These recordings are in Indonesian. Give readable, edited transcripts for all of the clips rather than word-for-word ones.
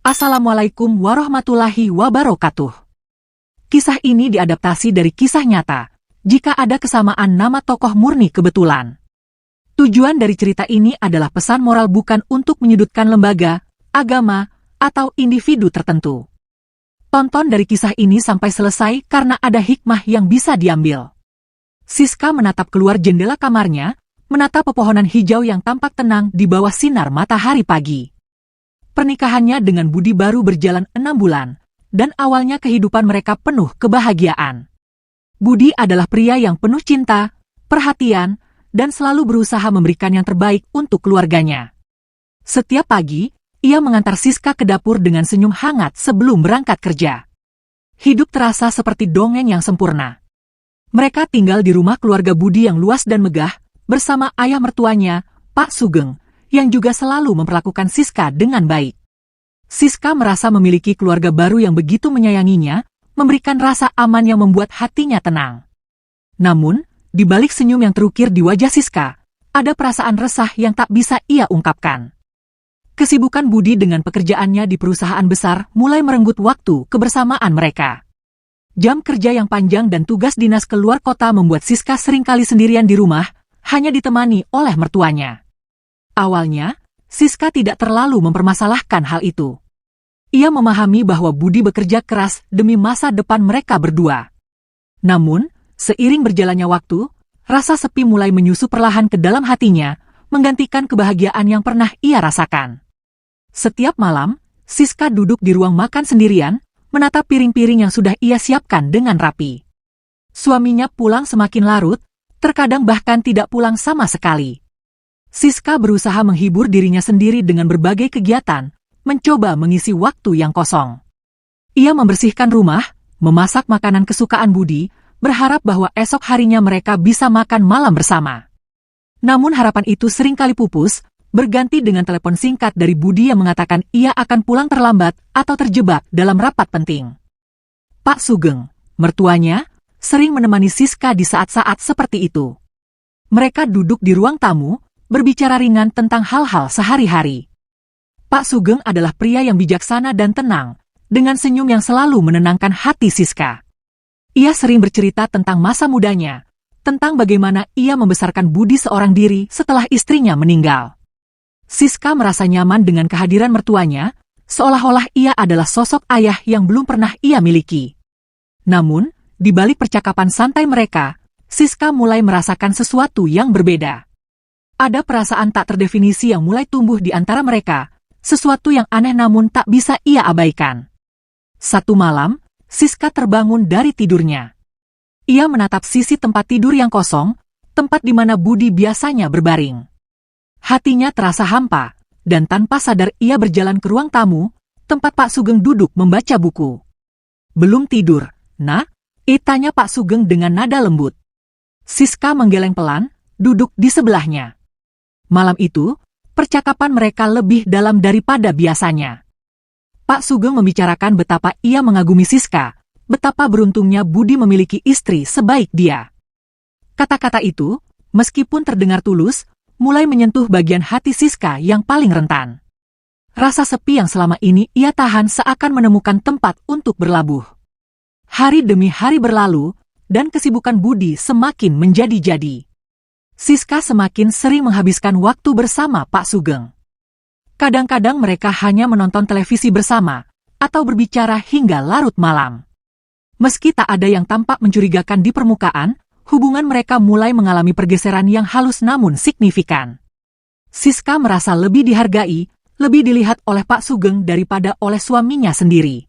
Assalamualaikum warahmatullahi wabarakatuh. Kisah ini diadaptasi dari kisah nyata, jika ada kesamaan nama tokoh murni kebetulan. Tujuan dari cerita ini adalah pesan moral bukan untuk menyudutkan lembaga, agama, atau individu tertentu. Tonton dari kisah ini sampai selesai karena ada hikmah yang bisa diambil. Siska menatap keluar jendela kamarnya, menatap pepohonan hijau yang tampak tenang di bawah sinar matahari pagi. Pernikahannya dengan Budi baru berjalan 6 bulan, dan awalnya kehidupan mereka penuh kebahagiaan. Budi adalah pria yang penuh cinta, perhatian, dan selalu berusaha memberikan yang terbaik untuk keluarganya. Setiap pagi, ia mengantar Siska ke dapur dengan senyum hangat sebelum berangkat kerja. Hidup terasa seperti dongeng yang sempurna. Mereka tinggal di rumah keluarga Budi yang luas dan megah, bersama ayah mertuanya, Pak Sugeng, yang juga selalu memperlakukan Siska dengan baik. Siska merasa memiliki keluarga baru yang begitu menyayanginya, memberikan rasa aman yang membuat hatinya tenang. Namun, di balik senyum yang terukir di wajah Siska, ada perasaan resah yang tak bisa ia ungkapkan. Kesibukan Budi dengan pekerjaannya di perusahaan besar mulai merenggut waktu kebersamaan mereka. Jam kerja yang panjang dan tugas dinas keluar kota membuat Siska seringkali sendirian di rumah, hanya ditemani oleh mertuanya. Awalnya, Siska tidak terlalu mempermasalahkan hal itu. Ia memahami bahwa Budi bekerja keras demi masa depan mereka berdua. Namun, seiring berjalannya waktu, rasa sepi mulai menyusup perlahan ke dalam hatinya, menggantikan kebahagiaan yang pernah ia rasakan. Setiap malam, Siska duduk di ruang makan sendirian, menatap piring-piring yang sudah ia siapkan dengan rapi. Suaminya pulang semakin larut, terkadang bahkan tidak pulang sama sekali. Siska berusaha menghibur dirinya sendiri dengan berbagai kegiatan, mencoba mengisi waktu yang kosong. Ia membersihkan rumah, memasak makanan kesukaan Budi, berharap bahwa esok harinya mereka bisa makan malam bersama. Namun harapan itu seringkali pupus, berganti dengan telepon singkat dari Budi yang mengatakan ia akan pulang terlambat atau terjebak dalam rapat penting. Pak Sugeng, mertuanya, sering menemani Siska di saat-saat seperti itu. Mereka duduk di ruang tamu, berbicara ringan tentang hal-hal sehari-hari. Pak Sugeng adalah pria yang bijaksana dan tenang, dengan senyum yang selalu menenangkan hati Siska. Ia sering bercerita tentang masa mudanya, tentang bagaimana ia membesarkan Budi seorang diri setelah istrinya meninggal. Siska merasa nyaman dengan kehadiran mertuanya, seolah-olah ia adalah sosok ayah yang belum pernah ia miliki. Namun, di balik percakapan santai mereka, Siska mulai merasakan sesuatu yang berbeda. Ada perasaan tak terdefinisi yang mulai tumbuh di antara mereka, sesuatu yang aneh namun tak bisa ia abaikan. Satu malam, Siska terbangun dari tidurnya. Ia menatap sisi tempat tidur yang kosong, tempat di mana Budi biasanya berbaring. Hatinya terasa hampa, dan tanpa sadar ia berjalan ke ruang tamu, tempat Pak Sugeng duduk membaca buku. Belum tidur, Nak? Tanya Pak Sugeng dengan nada lembut. Siska menggeleng pelan, duduk di sebelahnya. Malam itu, percakapan mereka lebih dalam daripada biasanya. Pak Sugeng membicarakan betapa ia mengagumi Siska, betapa beruntungnya Budi memiliki istri sebaik dia. Kata-kata itu, meskipun terdengar tulus, mulai menyentuh bagian hati Siska yang paling rentan. Rasa sepi yang selama ini ia tahan seakan menemukan tempat untuk berlabuh. Hari demi hari berlalu, dan kesibukan Budi semakin menjadi-jadi. Siska semakin sering menghabiskan waktu bersama Pak Sugeng. Kadang-kadang mereka hanya menonton televisi bersama, atau berbicara hingga larut malam. Meski tak ada yang tampak mencurigakan di permukaan, hubungan mereka mulai mengalami pergeseran yang halus namun signifikan. Siska merasa lebih dihargai, lebih dilihat oleh Pak Sugeng daripada oleh suaminya sendiri.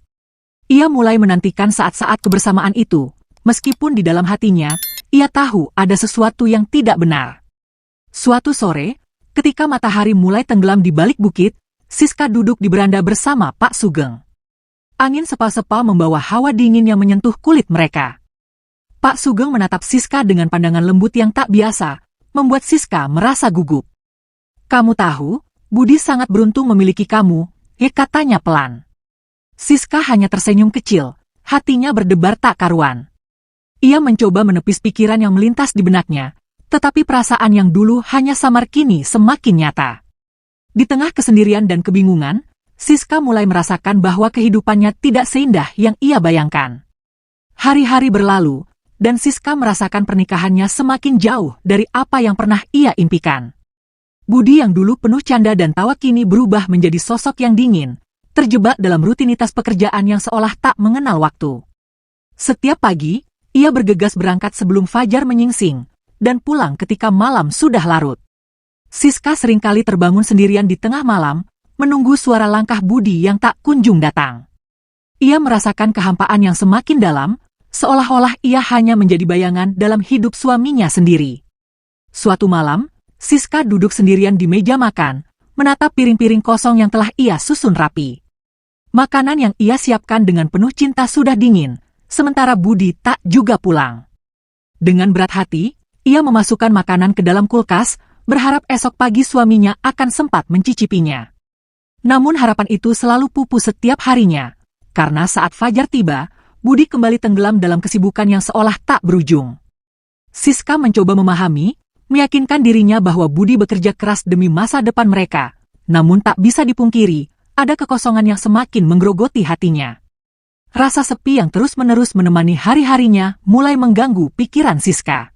Ia mulai menantikan saat-saat kebersamaan itu, meskipun di dalam hatinya, ia tahu ada sesuatu yang tidak benar. Suatu sore, ketika matahari mulai tenggelam di balik bukit, Siska duduk di beranda bersama Pak Sugeng. Angin sepa-sepa membawa hawa dingin yang menyentuh kulit mereka. Pak Sugeng menatap Siska dengan pandangan lembut yang tak biasa, membuat Siska merasa gugup. Kamu tahu, Budi sangat beruntung memiliki kamu, katanya pelan. Siska hanya tersenyum kecil, hatinya berdebar tak karuan. Ia mencoba menepis pikiran yang melintas di benaknya, tetapi perasaan yang dulu hanya samar kini semakin nyata. Di tengah kesendirian dan kebingungan, Siska mulai merasakan bahwa kehidupannya tidak seindah yang ia bayangkan. Hari-hari berlalu, dan Siska merasakan pernikahannya semakin jauh dari apa yang pernah ia impikan. Budi yang dulu penuh canda dan tawa kini berubah menjadi sosok yang dingin, terjebak dalam rutinitas pekerjaan yang seolah tak mengenal waktu. Setiap pagi, ia bergegas berangkat sebelum fajar menyingsing, dan pulang ketika malam sudah larut. Siska seringkali terbangun sendirian di tengah malam, menunggu suara langkah Budi yang tak kunjung datang. Ia merasakan kehampaan yang semakin dalam, seolah-olah ia hanya menjadi bayangan dalam hidup suaminya sendiri. Suatu malam, Siska duduk sendirian di meja makan, menatap piring-piring kosong yang telah ia susun rapi. Makanan yang ia siapkan dengan penuh cinta sudah dingin, sementara Budi tak juga pulang. Dengan berat hati, ia memasukkan makanan ke dalam kulkas, berharap esok pagi suaminya akan sempat mencicipinya. Namun harapan itu selalu pupus setiap harinya, karena saat fajar tiba, Budi kembali tenggelam dalam kesibukan yang seolah tak berujung. Siska mencoba memahami, meyakinkan dirinya bahwa Budi bekerja keras demi masa depan mereka, namun tak bisa dipungkiri, ada kekosongan yang semakin menggerogoti hatinya. Rasa sepi yang terus-menerus menemani hari-harinya mulai mengganggu pikiran Siska.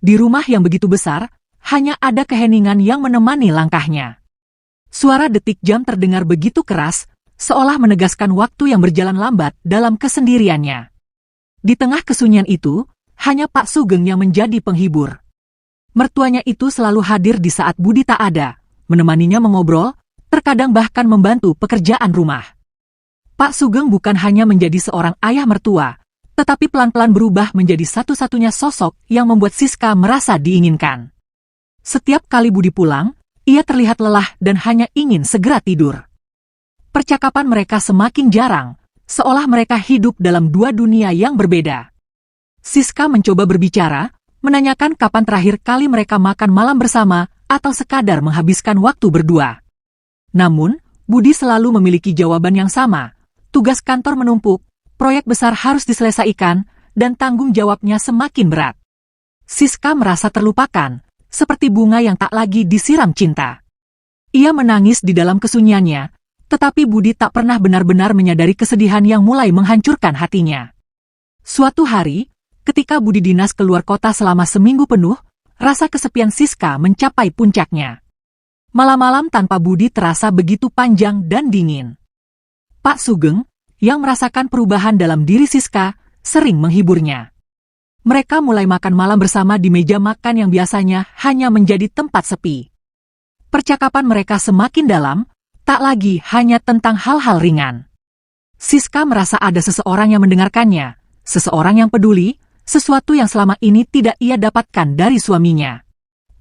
Di rumah yang begitu besar, hanya ada keheningan yang menemani langkahnya. Suara detik jam terdengar begitu keras, seolah menegaskan waktu yang berjalan lambat dalam kesendiriannya. Di tengah kesunyian itu, hanya Pak Sugeng yang menjadi penghibur. Mertuanya itu selalu hadir di saat Budi tak ada, menemaninya mengobrol, terkadang bahkan membantu pekerjaan rumah. Pak Sugeng bukan hanya menjadi seorang ayah mertua, tetapi pelan-pelan berubah menjadi satu-satunya sosok yang membuat Siska merasa diinginkan. Setiap kali Budi pulang, ia terlihat lelah dan hanya ingin segera tidur. Percakapan mereka semakin jarang, seolah mereka hidup dalam dua dunia yang berbeda. Siska mencoba berbicara, menanyakan kapan terakhir kali mereka makan malam bersama atau sekadar menghabiskan waktu berdua. Namun, Budi selalu memiliki jawaban yang sama. Tugas kantor menumpuk, proyek besar harus diselesaikan, dan tanggung jawabnya semakin berat. Siska merasa terlupakan, seperti bunga yang tak lagi disiram cinta. Ia menangis di dalam kesunyiannya, tetapi Budi tak pernah benar-benar menyadari kesedihan yang mulai menghancurkan hatinya. Suatu hari, ketika Budi dinas keluar kota selama seminggu penuh, rasa kesepian Siska mencapai puncaknya. Malam-malam tanpa Budi terasa begitu panjang dan dingin. Pak Sugeng, yang merasakan perubahan dalam diri Siska, sering menghiburnya. Mereka mulai makan malam bersama di meja makan yang biasanya hanya menjadi tempat sepi. Percakapan mereka semakin dalam, tak lagi hanya tentang hal-hal ringan. Siska merasa ada seseorang yang mendengarkannya, seseorang yang peduli, sesuatu yang selama ini tidak ia dapatkan dari suaminya.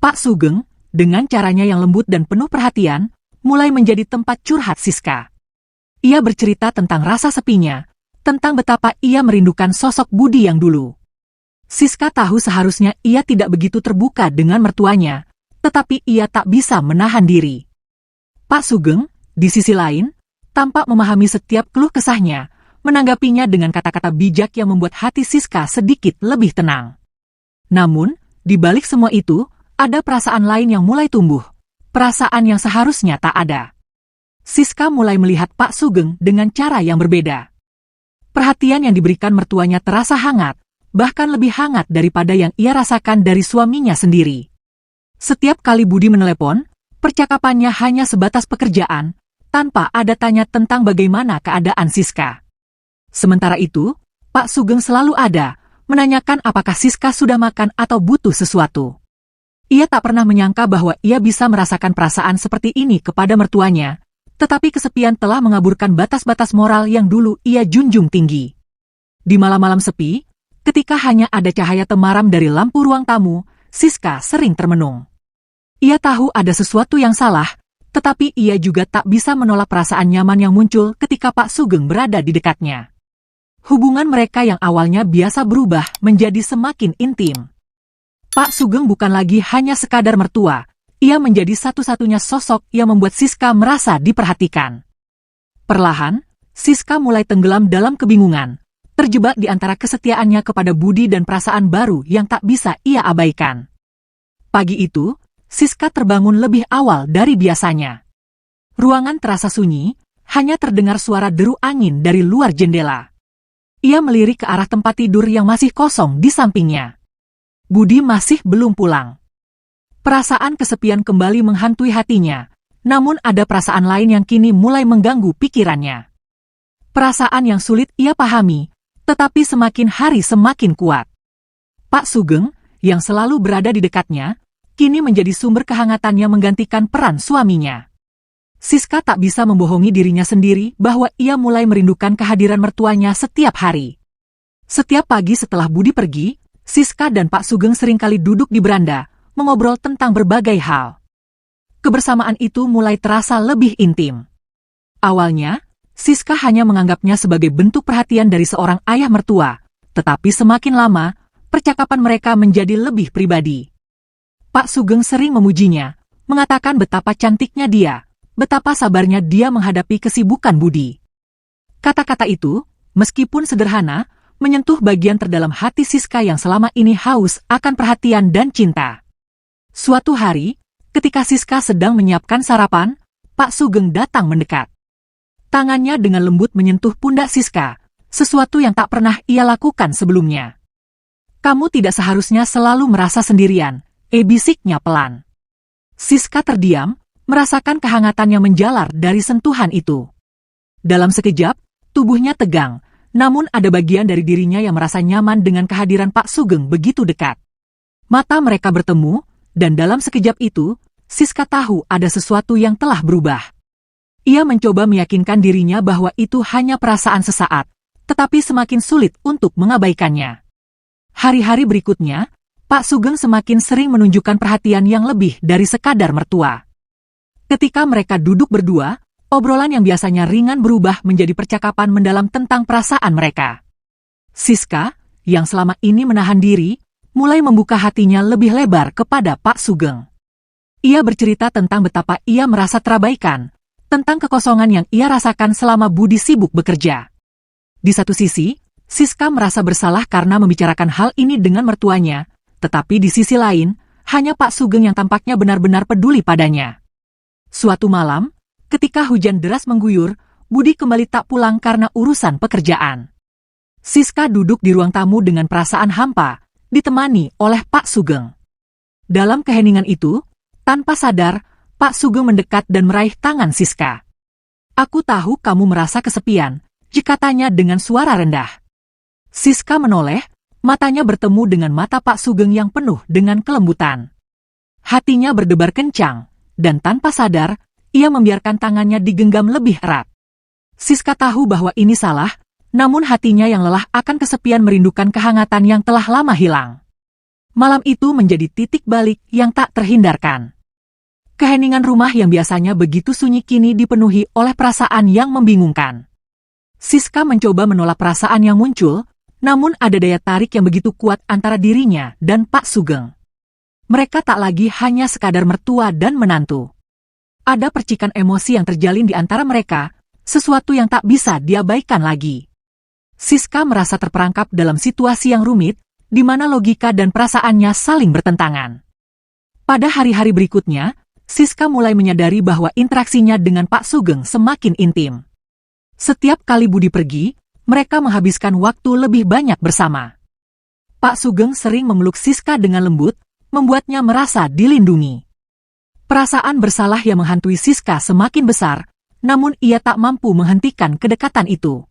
Pak Sugeng, dengan caranya yang lembut dan penuh perhatian, mulai menjadi tempat curhat Siska. Ia bercerita tentang rasa sepinya, tentang betapa ia merindukan sosok Budi yang dulu. Siska tahu seharusnya ia tidak begitu terbuka dengan mertuanya, tetapi ia tak bisa menahan diri. Pak Sugeng, di sisi lain, tampak memahami setiap keluh kesahnya, menanggapinya dengan kata-kata bijak yang membuat hati Siska sedikit lebih tenang. Namun, di balik semua itu, ada perasaan lain yang mulai tumbuh, perasaan yang seharusnya tak ada. Siska mulai melihat Pak Sugeng dengan cara yang berbeda. Perhatian yang diberikan mertuanya terasa hangat, bahkan lebih hangat daripada yang ia rasakan dari suaminya sendiri. Setiap kali Budi menelepon, percakapannya hanya sebatas pekerjaan, tanpa ada tanya tentang bagaimana keadaan Siska. Sementara itu, Pak Sugeng selalu ada, menanyakan apakah Siska sudah makan atau butuh sesuatu. Ia tak pernah menyangka bahwa ia bisa merasakan perasaan seperti ini kepada mertuanya, tetapi kesepian telah mengaburkan batas-batas moral yang dulu ia junjung tinggi. Di malam-malam sepi, ketika hanya ada cahaya temaram dari lampu ruang tamu, Siska sering termenung. Ia tahu ada sesuatu yang salah, tetapi ia juga tak bisa menolak perasaan nyaman yang muncul ketika Pak Sugeng berada di dekatnya. Hubungan mereka yang awalnya biasa berubah menjadi semakin intim. Pak Sugeng bukan lagi hanya sekadar mertua, ia menjadi satu-satunya sosok yang membuat Siska merasa diperhatikan. Perlahan, Siska mulai tenggelam dalam kebingungan, terjebak di antara kesetiaannya kepada Budi dan perasaan baru yang tak bisa ia abaikan. Pagi itu, Siska terbangun lebih awal dari biasanya. Ruangan terasa sunyi, hanya terdengar suara deru angin dari luar jendela. Ia melirik ke arah tempat tidur yang masih kosong di sampingnya. Budi masih belum pulang. Perasaan kesepian kembali menghantui hatinya, namun ada perasaan lain yang kini mulai mengganggu pikirannya. Perasaan yang sulit ia pahami, tetapi semakin hari semakin kuat. Pak Sugeng, yang selalu berada di dekatnya, kini menjadi sumber kehangatannya menggantikan peran suaminya. Siska tak bisa membohongi dirinya sendiri bahwa ia mulai merindukan kehadiran mertuanya setiap hari. Setiap pagi setelah Budi pergi, Siska dan Pak Sugeng seringkali duduk di beranda, mengobrol tentang berbagai hal. Kebersamaan itu mulai terasa lebih intim. Awalnya, Siska hanya menganggapnya sebagai bentuk perhatian dari seorang ayah mertua, tetapi semakin lama, percakapan mereka menjadi lebih pribadi. Pak Sugeng sering memujinya, mengatakan betapa cantiknya dia, betapa sabarnya dia menghadapi kesibukan Budi. Kata-kata itu, meskipun sederhana, menyentuh bagian terdalam hati Siska yang selama ini haus akan perhatian dan cinta. Suatu hari, ketika Siska sedang menyiapkan sarapan, Pak Sugeng datang mendekat. Tangannya dengan lembut menyentuh pundak Siska, sesuatu yang tak pernah ia lakukan sebelumnya. "Kamu tidak seharusnya selalu merasa sendirian," bisiknya pelan. Siska terdiam, merasakan kehangatan yang menjalar dari sentuhan itu. Dalam sekejap, tubuhnya tegang, namun ada bagian dari dirinya yang merasa nyaman dengan kehadiran Pak Sugeng begitu dekat. Mata mereka bertemu, dan dalam sekejap itu, Siska tahu ada sesuatu yang telah berubah. Ia mencoba meyakinkan dirinya bahwa itu hanya perasaan sesaat, tetapi semakin sulit untuk mengabaikannya. Hari-hari berikutnya, Pak Sugeng semakin sering menunjukkan perhatian yang lebih dari sekadar mertua. Ketika mereka duduk berdua, obrolan yang biasanya ringan berubah menjadi percakapan mendalam tentang perasaan mereka. Siska, yang selama ini menahan diri, mulai membuka hatinya lebih lebar kepada Pak Sugeng. Ia bercerita tentang betapa ia merasa terabaikan, tentang kekosongan yang ia rasakan selama Budi sibuk bekerja. Di satu sisi, Siska merasa bersalah karena membicarakan hal ini dengan mertuanya, tetapi di sisi lain, hanya Pak Sugeng yang tampaknya benar-benar peduli padanya. Suatu malam, ketika hujan deras mengguyur, Budi kembali tak pulang karena urusan pekerjaan. Siska duduk di ruang tamu dengan perasaan hampa, ditemani oleh Pak Sugeng. Dalam keheningan itu, tanpa sadar, Pak Sugeng mendekat dan meraih tangan Siska. "Aku tahu kamu merasa kesepian," katanya dengan suara rendah. Siska menoleh, matanya bertemu dengan mata Pak Sugeng yang penuh dengan kelembutan. Hatinya berdebar kencang, dan tanpa sadar, ia membiarkan tangannya digenggam lebih erat. Siska tahu bahwa ini salah, namun hatinya yang lelah akan kesepian merindukan kehangatan yang telah lama hilang. Malam itu menjadi titik balik yang tak terhindarkan. Keheningan rumah yang biasanya begitu sunyi kini dipenuhi oleh perasaan yang membingungkan. Siska mencoba menolak perasaan yang muncul, namun ada daya tarik yang begitu kuat antara dirinya dan Pak Sugeng. Mereka tak lagi hanya sekadar mertua dan menantu. Ada percikan emosi yang terjalin di antara mereka, sesuatu yang tak bisa diabaikan lagi. Siska merasa terperangkap dalam situasi yang rumit, di mana logika dan perasaannya saling bertentangan. Pada hari-hari berikutnya, Siska mulai menyadari bahwa interaksinya dengan Pak Sugeng semakin intim. Setiap kali Budi pergi, mereka menghabiskan waktu lebih banyak bersama. Pak Sugeng sering memeluk Siska dengan lembut, membuatnya merasa dilindungi. Perasaan bersalah yang menghantui Siska semakin besar, namun ia tak mampu menghentikan kedekatan itu.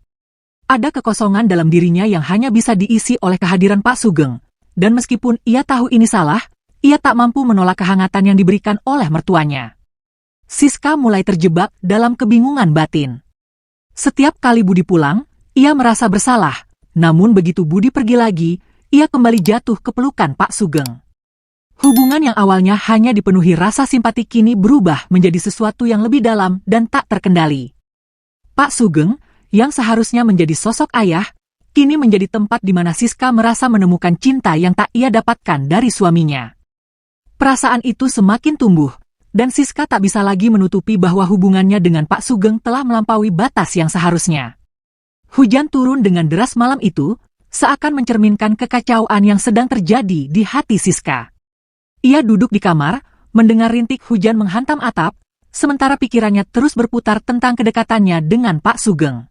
Ada kekosongan dalam dirinya yang hanya bisa diisi oleh kehadiran Pak Sugeng, dan meskipun ia tahu ini salah, ia tak mampu menolak kehangatan yang diberikan oleh mertuanya. Siska mulai terjebak dalam kebingungan batin. Setiap kali Budi pulang, ia merasa bersalah, namun begitu Budi pergi lagi, ia kembali jatuh ke pelukan Pak Sugeng. Hubungan yang awalnya hanya dipenuhi rasa simpati kini berubah menjadi sesuatu yang lebih dalam dan tak terkendali. Pak Sugeng, yang seharusnya menjadi sosok ayah, kini menjadi tempat di mana Siska merasa menemukan cinta yang tak ia dapatkan dari suaminya. Perasaan itu semakin tumbuh, dan Siska tak bisa lagi menutupi bahwa hubungannya dengan Pak Sugeng telah melampaui batas yang seharusnya. Hujan turun dengan deras malam itu, seakan mencerminkan kekacauan yang sedang terjadi di hati Siska. Ia duduk di kamar, mendengar rintik hujan menghantam atap, sementara pikirannya terus berputar tentang kedekatannya dengan Pak Sugeng.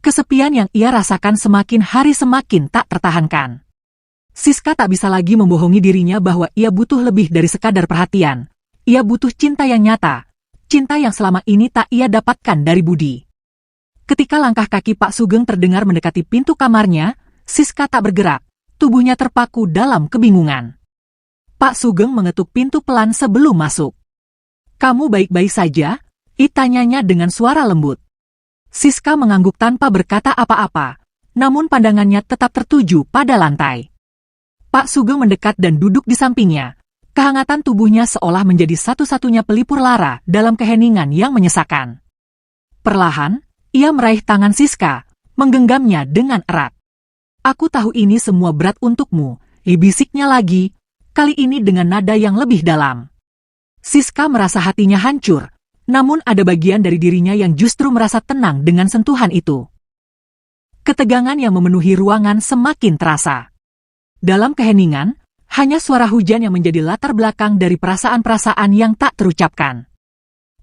Kesepian yang ia rasakan semakin hari semakin tak tertahankan. Siska tak bisa lagi membohongi dirinya bahwa ia butuh lebih dari sekadar perhatian. Ia butuh cinta yang nyata, cinta yang selama ini tak ia dapatkan dari Budi. Ketika langkah kaki Pak Sugeng terdengar mendekati pintu kamarnya, Siska tak bergerak, tubuhnya terpaku dalam kebingungan. Pak Sugeng mengetuk pintu pelan sebelum masuk. "Kamu baik-baik saja?" tanyanya dengan suara lembut. Siska mengangguk tanpa berkata apa-apa, namun pandangannya tetap tertuju pada lantai. Pak Sugeng mendekat dan duduk di sampingnya. Kehangatan tubuhnya seolah menjadi satu-satunya pelipur lara dalam keheningan yang menyesakan. Perlahan, ia meraih tangan Siska, menggenggamnya dengan erat. "Aku tahu ini semua berat untukmu," bisiknya lagi, kali ini dengan nada yang lebih dalam. Siska merasa hatinya hancur, namun ada bagian dari dirinya yang justru merasa tenang dengan sentuhan itu. Ketegangan yang memenuhi ruangan semakin terasa. Dalam keheningan, hanya suara hujan yang menjadi latar belakang dari perasaan-perasaan yang tak terucapkan.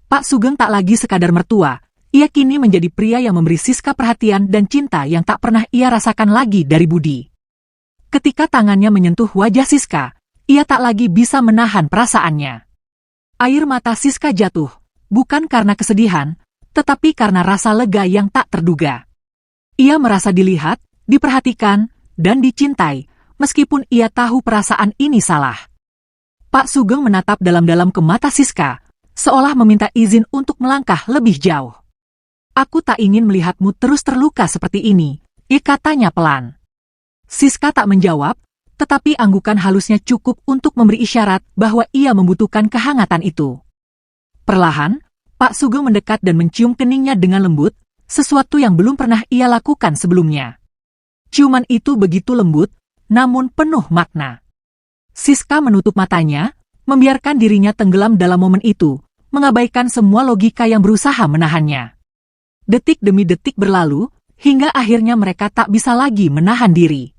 Pak Sugeng tak lagi sekadar mertua, ia kini menjadi pria yang memberi Siska perhatian dan cinta yang tak pernah ia rasakan lagi dari Budi. Ketika tangannya menyentuh wajah Siska, ia tak lagi bisa menahan perasaannya. Air mata Siska jatuh, bukan karena kesedihan, tetapi karena rasa lega yang tak terduga. Ia merasa dilihat, diperhatikan, dan dicintai, meskipun ia tahu perasaan ini salah. Pak Sugeng menatap dalam-dalam ke mata Siska, seolah meminta izin untuk melangkah lebih jauh. "Aku tak ingin melihatmu terus terluka seperti ini," katanya pelan. Siska tak menjawab, tetapi anggukan halusnya cukup untuk memberi isyarat bahwa ia membutuhkan kehangatan itu. Perlahan, Pak Sugeng mendekat dan mencium keningnya dengan lembut, sesuatu yang belum pernah ia lakukan sebelumnya. Ciuman itu begitu lembut, namun penuh makna. Siska menutup matanya, membiarkan dirinya tenggelam dalam momen itu, mengabaikan semua logika yang berusaha menahannya. Detik demi detik berlalu, hingga akhirnya mereka tak bisa lagi menahan diri.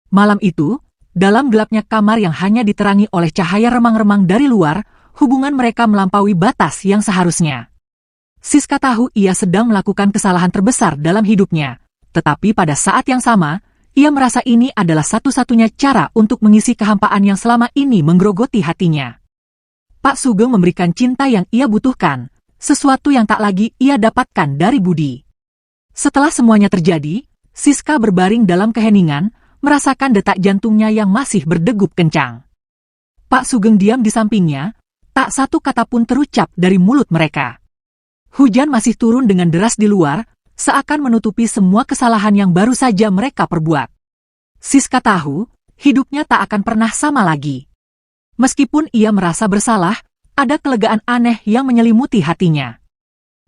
Malam itu, dalam gelapnya kamar yang hanya diterangi oleh cahaya remang-remang dari luar, hubungan mereka melampaui batas yang seharusnya. Siska tahu ia sedang melakukan kesalahan terbesar dalam hidupnya, tetapi pada saat yang sama, ia merasa ini adalah satu-satunya cara untuk mengisi kehampaan yang selama ini menggerogoti hatinya. Pak Sugeng memberikan cinta yang ia butuhkan, sesuatu yang tak lagi ia dapatkan dari Budi. Setelah semuanya terjadi, Siska berbaring dalam keheningan, merasakan detak jantungnya yang masih berdegup kencang. Pak Sugeng diam di sampingnya, tak satu kata pun terucap dari mulut mereka. Hujan masih turun dengan deras di luar, seakan menutupi semua kesalahan yang baru saja mereka perbuat. Siska tahu, hidupnya tak akan pernah sama lagi. Meskipun ia merasa bersalah, ada kelegaan aneh yang menyelimuti hatinya.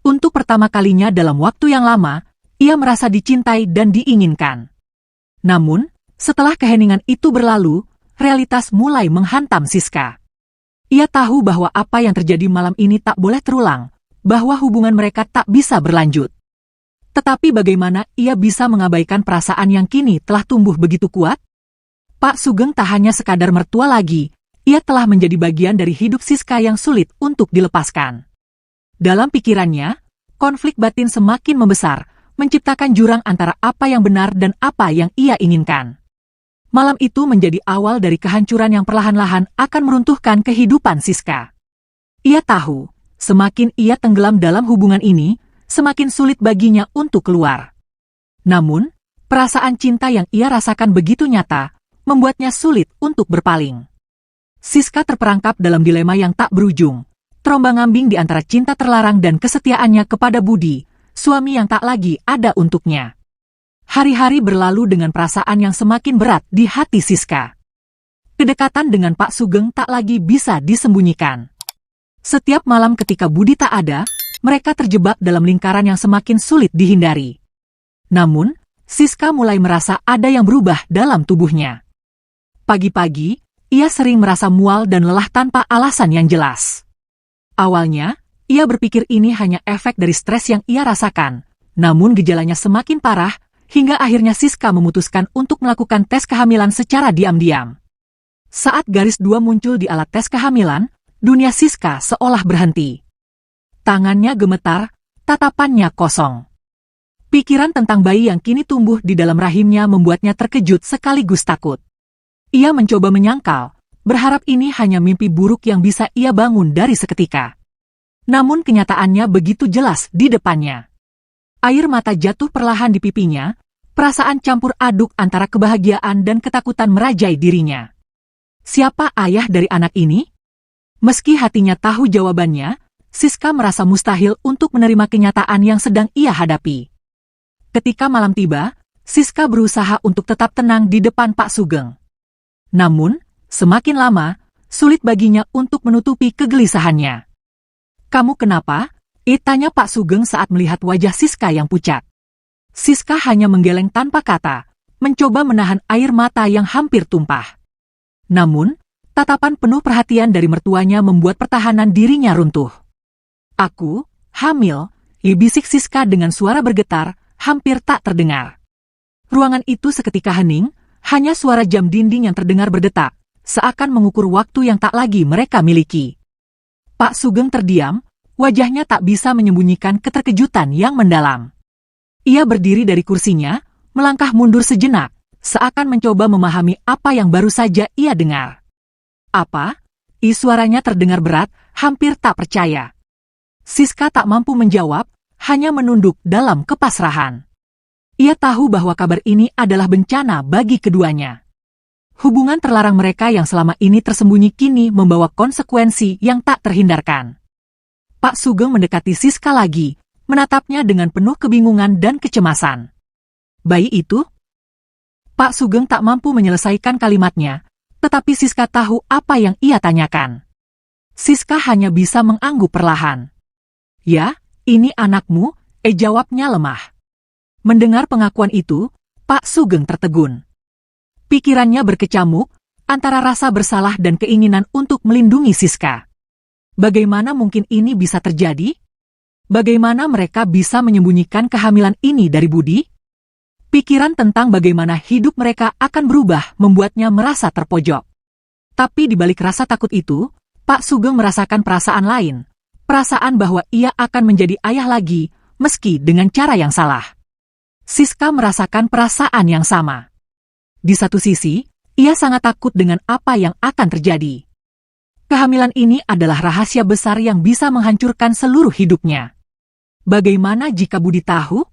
Untuk pertama kalinya dalam waktu yang lama, ia merasa dicintai dan diinginkan. Namun, setelah keheningan itu berlalu, realitas mulai menghantam Siska. Ia tahu bahwa apa yang terjadi malam ini tak boleh terulang, bahwa hubungan mereka tak bisa berlanjut. Tetapi bagaimana ia bisa mengabaikan perasaan yang kini telah tumbuh begitu kuat? Pak Sugeng tak hanya sekadar mertua lagi, ia telah menjadi bagian dari hidup Siska yang sulit untuk dilepaskan. Dalam pikirannya, konflik batin semakin membesar, menciptakan jurang antara apa yang benar dan apa yang ia inginkan. Malam itu menjadi awal dari kehancuran yang perlahan-lahan akan meruntuhkan kehidupan Siska. Ia tahu, semakin ia tenggelam dalam hubungan ini, semakin sulit baginya untuk keluar. Namun, perasaan cinta yang ia rasakan begitu nyata, membuatnya sulit untuk berpaling. Siska terperangkap dalam dilema yang tak berujung, terombang-ambing di antara cinta terlarang dan kesetiaannya kepada Budi, suami yang tak lagi ada untuknya. Hari-hari berlalu dengan perasaan yang semakin berat di hati Siska. Kedekatan dengan Pak Sugeng tak lagi bisa disembunyikan. Setiap malam ketika Budi tak ada, mereka terjebak dalam lingkaran yang semakin sulit dihindari. Namun, Siska mulai merasa ada yang berubah dalam tubuhnya. Pagi-pagi, ia sering merasa mual dan lelah tanpa alasan yang jelas. Awalnya, ia berpikir ini hanya efek dari stres yang ia rasakan, namun gejalanya semakin parah, hingga akhirnya Siska memutuskan untuk melakukan tes kehamilan secara diam-diam. Saat garis 2 muncul di alat tes kehamilan, dunia Siska seolah berhenti. Tangannya gemetar, tatapannya kosong. Pikiran tentang bayi yang kini tumbuh di dalam rahimnya membuatnya terkejut sekaligus takut. Ia mencoba menyangkal, berharap ini hanya mimpi buruk yang bisa ia bangun dari seketika. Namun kenyataannya begitu jelas di depannya. Air mata jatuh perlahan di pipinya, perasaan campur aduk antara kebahagiaan dan ketakutan merajai dirinya. Siapa ayah dari anak ini? Meski hatinya tahu jawabannya, Siska merasa mustahil untuk menerima kenyataan yang sedang ia hadapi. Ketika malam tiba, Siska berusaha untuk tetap tenang di depan Pak Sugeng. Namun, semakin lama, sulit baginya untuk menutupi kegelisahannya. "Kamu kenapa?" tanya Pak Sugeng saat melihat wajah Siska yang pucat. Siska hanya menggeleng tanpa kata, mencoba menahan air mata yang hampir tumpah. Namun, tatapan penuh perhatian dari mertuanya membuat pertahanan dirinya runtuh. "Aku hamil," bisik Siska dengan suara bergetar, hampir tak terdengar. Ruangan itu seketika hening, hanya suara jam dinding yang terdengar berdetak, seakan mengukur waktu yang tak lagi mereka miliki. Pak Sugeng terdiam, wajahnya tak bisa menyembunyikan keterkejutan yang mendalam. Ia berdiri dari kursinya, melangkah mundur sejenak, seakan mencoba memahami apa yang baru saja ia dengar. "Apa?" Suaranya terdengar berat, hampir tak percaya. Siska tak mampu menjawab, hanya menunduk dalam kepasrahan. Ia tahu bahwa kabar ini adalah bencana bagi keduanya. Hubungan terlarang mereka yang selama ini tersembunyi kini membawa konsekuensi yang tak terhindarkan. Pak Sugeng mendekati Siska lagi, menatapnya dengan penuh kebingungan dan kecemasan. "Bayi itu?" Pak Sugeng tak mampu menyelesaikan kalimatnya, tetapi Siska tahu apa yang ia tanyakan. Siska hanya bisa mengangguk perlahan. "Ya, ini anakmu," jawabnya lemah. Mendengar pengakuan itu, Pak Sugeng tertegun. Pikirannya berkecamuk, antara rasa bersalah dan keinginan untuk melindungi Siska. Bagaimana mungkin ini bisa terjadi? Bagaimana mereka bisa menyembunyikan kehamilan ini dari Budi? Pikiran tentang bagaimana hidup mereka akan berubah membuatnya merasa terpojok. Tapi di balik rasa takut itu, Pak Sugeng merasakan perasaan lain. Perasaan bahwa ia akan menjadi ayah lagi, meski dengan cara yang salah. Siska merasakan perasaan yang sama. Di satu sisi, ia sangat takut dengan apa yang akan terjadi. Kehamilan ini adalah rahasia besar yang bisa menghancurkan seluruh hidupnya. Bagaimana jika Budi tahu?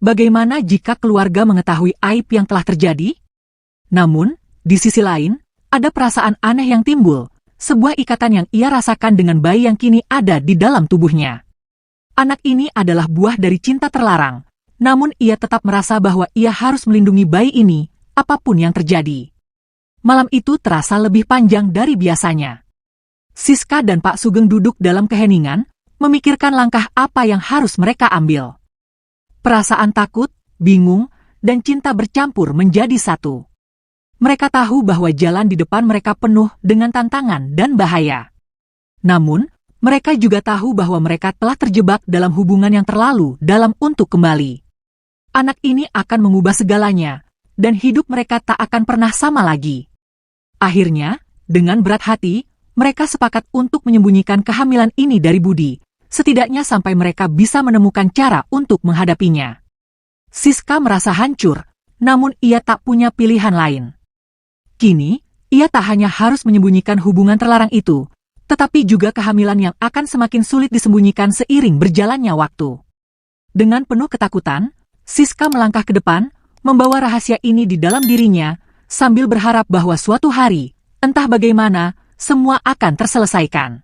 Bagaimana jika keluarga mengetahui aib yang telah terjadi? Namun, di sisi lain, ada perasaan aneh yang timbul, sebuah ikatan yang ia rasakan dengan bayi yang kini ada di dalam tubuhnya. Anak ini adalah buah dari cinta terlarang, namun ia tetap merasa bahwa ia harus melindungi bayi ini, apapun yang terjadi. Malam itu terasa lebih panjang dari biasanya. Siska dan Pak Sugeng duduk dalam keheningan, memikirkan langkah apa yang harus mereka ambil. Perasaan takut, bingung, dan cinta bercampur menjadi satu. Mereka tahu bahwa jalan di depan mereka penuh dengan tantangan dan bahaya. Namun, mereka juga tahu bahwa mereka telah terjebak dalam hubungan yang terlalu dalam untuk kembali. Anak ini akan mengubah segalanya, dan hidup mereka tak akan pernah sama lagi. Akhirnya, dengan berat hati, mereka sepakat untuk menyembunyikan kehamilan ini dari Budi, setidaknya sampai mereka bisa menemukan cara untuk menghadapinya. Siska merasa hancur, namun ia tak punya pilihan lain. Kini, ia tak hanya harus menyembunyikan hubungan terlarang itu, tetapi juga kehamilan yang akan semakin sulit disembunyikan seiring berjalannya waktu. Dengan penuh ketakutan, Siska melangkah ke depan, membawa rahasia ini di dalam dirinya, sambil berharap bahwa suatu hari, entah bagaimana, semua akan terselesaikan.